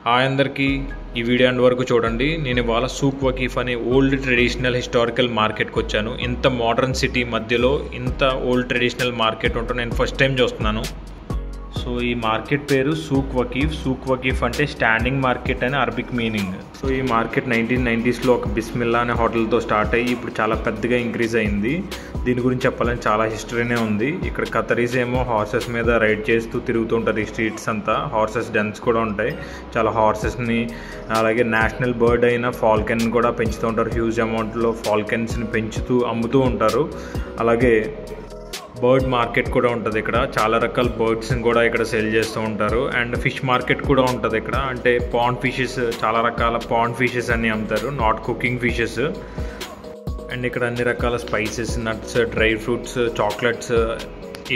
Hi అందరికీ ఈ video end వరకు చూడండి. నేను ఇవాళ సూక్ వకీఫ్ అనే ఓల్డ్ ట్రెడిషనల్ హిస్టారికల్ మార్కెట్కి వచ్చాను. ఇంత మోడర్న్ సిటీ మధ్యలో ఇంత ఓల్డ్ ట్రెడిషనల్ మార్కెట్ ఉంటూ నేను ఫస్ట్ టైం చూస్తున్నాను. సో ఈ మార్కెట్ పేరు సూక్ వకీఫ్. సూక్ వకీఫ్ అంటే స్టాండింగ్ మార్కెట్ అని అరబిక్ మీనింగ్. సో ఈ మార్కెట్ 1990sలో ఒక బిస్మిల్లా అనే హోటల్తో స్టార్ట్ అయ్యి ఇప్పుడు చాలా పెద్దగా ఇంక్రీజ్ అయింది. దీని గురించి చెప్పాలని చాలా హిస్టరీనే ఉంది. ఇక్కడ ఖతరీస్ ఏమో హార్సెస్ మీద రైడ్ చేస్తూ తిరుగుతూ ఉంటారు. ఈ స్ట్రీట్స్ అంతా హార్సెస్ డెన్స్ కూడా ఉంటాయి. చాలా హార్సెస్ని, అలాగే నేషనల్ బర్డ్ అయిన ఫాల్కెన్ కూడా పెంచుతూ ఉంటారు. హ్యూజ్ అమౌంట్లో ఫాల్కెన్స్ని పెంచుతూ అమ్ముతూ ఉంటారు. అలాగే బర్డ్ మార్కెట్ కూడా ఉంటుంది. ఇక్కడ చాలా రకాల బర్డ్స్ని కూడా ఇక్కడ సేల్ చేస్తూ ఉంటారు. అండ్ ఫిష్ మార్కెట్ కూడా ఉంటుంది ఇక్కడ. అంటే పాండ్ ఫిషెస్, చాలా రకాల పాండ్ ఫిషెస్ అన్నీ అమ్ముతారు, నాట్ కుకింగ్ ఫిషెస్. అండ్ ఇక్కడ అన్ని రకాల spices, nuts, dry fruits, chocolates,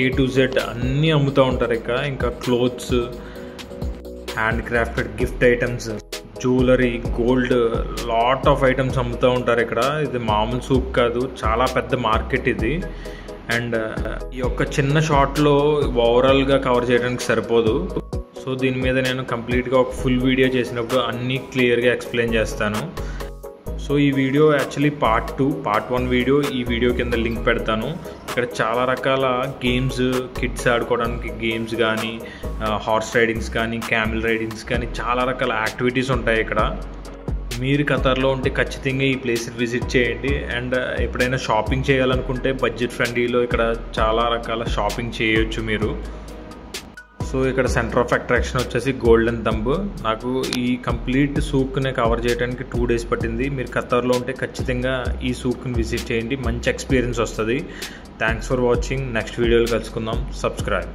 A to Z అన్నీ అమ్ముతూ ఉంటారు ఇక్కడ. ఇంకా clothes, hand crafted gift items, jewellery, gold, lot of items అమ్ముతూ ఉంటారు ఇక్కడ. ఇది మామూలు సూక్ కాదు, చాలా పెద్ద మార్కెట్ ఇది. అండ్ ఈ యొక్క చిన్న షార్ట్లో ఓవరాల్గా కవర్ చేయడానికి సరిపోదు. సో దీని మీద నేను కంప్లీట్గా ఒక ఫుల్ వీడియో చేసినప్పుడు అన్నీ క్లియర్గా ఎక్స్ప్లెయిన్ చేస్తాను. సో ఈ video actually part 2. Part 1 video ఈ వీడియో కింద లింక్ పెడతాను. ఇక్కడ చాలా రకాల గేమ్స్, కిడ్స్ ఆడుకోవడానికి గేమ్స్ కానీ, హార్స్ రైడింగ్స్ కానీ, క్యామెల్ రైడింగ్స్ కానీ, చాలా రకాల యాక్టివిటీస్ ఉంటాయి ఇక్కడ. మీరు ఖతార్లో ఉంటే ఖచ్చితంగా ఈ ప్లేస్ విజిట్ చేయండి. అండ్ ఎప్పుడైనా షాపింగ్ చేయాలనుకుంటే బడ్జెట్ ఫ్రెండ్లీలో ఇక్కడ చాలా రకాల షాపింగ్ చేయొచ్చు మీరు. సో ఇక్కడ సెంటర్ ఆఫ్ అట్రాక్షన్ వచ్చేసి గోల్డెన్ థంబ్. నాకు ఈ కంప్లీట్ సూక్ని కవర్ చేయడానికి 2 days పట్టింది. మీరు ఖతార్లో ఉంటే ఖచ్చితంగా ఈ సూక్ని విజిట్ చేయండి, మంచి ఎక్స్పీరియన్స్ వస్తుంది. Thanks for watching. నెక్స్ట్ వీడియోలో కలుసుకుందాం. సబ్స్క్రైబ్.